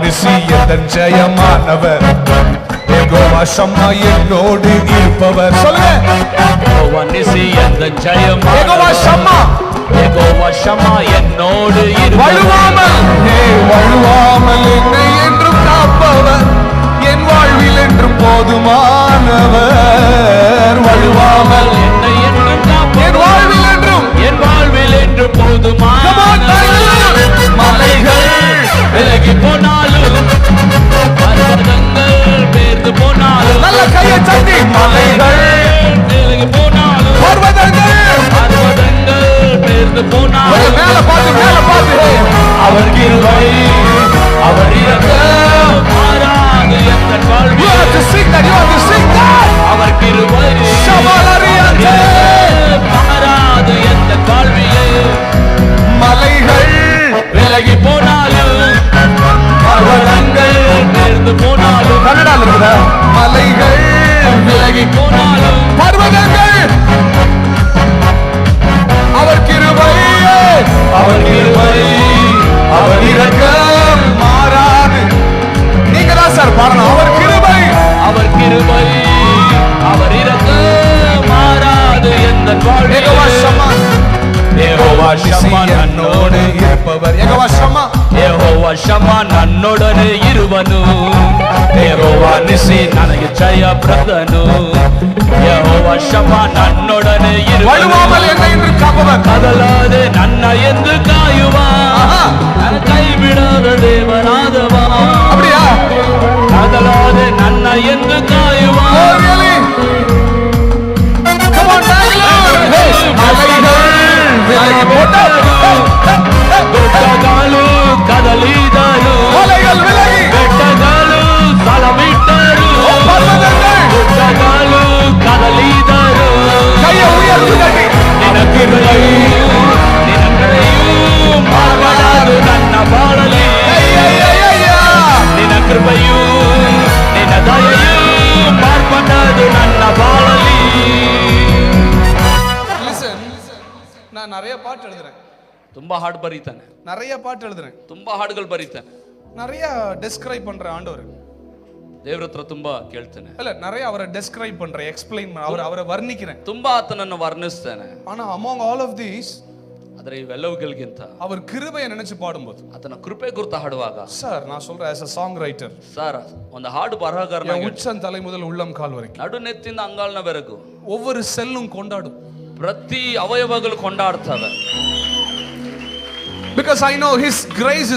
நிசி எந்தன் ஜெயமானவர், யெகோவா ஷம்மா என்னோடு இருப்பவர். சொல்லுங்க. யெகோவா நிசி எந்தன் ஜெயமானவர், யெகோவா ஷம்மா, யெகோவா ஷம்மா என்னோடு வழுவாமல் வழுவாமல் என்னை என்றும் காப்பவர், என் வாழ்வில் என்றும் போதுமானவர். வழுவாமல் என்னை என்றும் காப்பவர், என் வாழ்வில் என்றும், என் வாழ்வில் என்றும் போதுமானவர். மலைகள் விலகி போனாலும், பர்வதங்கள் பேர்ந்து போனாலும், நல்ல கையை தட்டி, மலைகள் விலகி போனாலும், பர்வதங்கள் பேர்ந்து போனாலும், மேல பார்த்து அவர் கிருபை அவர் இரக்கம் மாறாது எந்தன் வாழ்வில். You have to sing that, you have to sing that. அவர் கிருபை ஷமலரியத்தே மாறாது எந்தன் வாழ்விலே. மலைகள் விலகி போனாலும், பர்வதங்கள் பேர்ந்து போனாலும், கன்னடால இருக்குதா? மலைகள் விலகி போனாலும், பர்வதங்கள் அவர் கிருபை, அவர் கிருபை அவர் இரக்கம் மாறாது. நீங்க தான் சார் பாடணும். அவர் கிருபை, அவர் கிருபை அவர் இரக்கம் மாறாது எந்தன் வாழ்விலே. யெகோவா ஷம்மா, யெகோவா ஷம்மா என்னோடு இருப்பவர். யெகோவா ஷம்மா, ಯೆಹೋವ ಶಮ್ಮ ನನ್ನೊಡನೆ ಇರುವನು, ಯೆಹೋವ ನಿಸಿ ನನಗೆ ಜಯ ಪ್ರದನು. ಯೆಹೋವ ಶಮ್ಮ ನನ್ನೊಡನೆ ಇರುವನು, வழுவாமல் என்னை என்று காப்பவர். ಕದಲಾದೆ ನನ್ನ ಎಂದು ಕಾಯುವ, ஆஹா. ನನ್ನ ಕೈ ಬಿಡದ ದೇವನಾದವ. அப்படியா? ಕದಲಾದೆ ನನ್ನ ಎಂದು ಕಾಯುವ, Oh, really? Come on, Bangalore. Hey, மலைகள் விலகி போட்டால், ಬೆಟ್ಟಗಳು ಕದಲಿದರು, மலைகள் விலகி, ಬೆಟ್ಟಗಳು ಸ್ಥಳಬಿಟ್ಟರು, பர்வதங்கள் ಬೆಟ್ಟಗಳು ಕದಲಿದರು. கையை உயர்த்தி தட்டி, ನಿನ್ನ ಕೃಪೆಯು ಮಾರ್ಪಡದು ನನ್ನ ಬಾಳಲಿ, ನಿನ್ನ ಕೃಪೆಯು ನಿನ್ನ ದಯೆಯು ಮಾರ್ಪಡದು ನನ್ನ ಬಾಳಲಿ. Listen, நான் நிறைய பாட்டு எழுதுறேன், ತುಂಬಾ ಹಾಡು ಬರೀತಾನೆ, நிறைய பாட்டு எழுதுறேன், ತುಂಬಾ ಹಾಡುಗಳು ಬರೀತಾನೆ, நிறைய டெஸ்கிரைப் பண்றேன் ஆண்டவர். ದೇವ್ರ ಹತ್ರ ತುಂಬಾ ಕೇಳ್ತಾನೆ, இல்ல நிறைய அவரை டெஸ்கிரைப் பண்றேன், எக்ஸ்பிளைன் அவரை வர்ணிக்கிறேன். ತುಂಬಾ ಆತನನ್ನು ವರ್ಣಿಸ್ತಾನೆ. ஆனா among all of these, ಆದ್ರೆ ಇವೆಲ್ಲವುಗಳಿಗಿಂತ அவர் கிருபையை நினைச்சு பாடும்போது, ಆತನ ಕೃಪೆ ಕುರಿತು ಹಾಡುವಾಗ, சார் நான் சொல்றேன் as a song writer, sir ಒಂದು ಹಾಡು ಬರಹಗಾರನಾಗಿ உச்சம் தலை முதல் உள்ளம் கால் வரைக்கும் ನಡು ನೆತ್ತಿಂದ ಅಂಗಾಲ್ನವರೆಗೂ ஒவ்வொரு செல்லும் கொண்டாடும். ಪ್ರತಿ ಅವಯವಗಳು ಕೊಂಡಾಡ್ತವೆ. Because I know his grace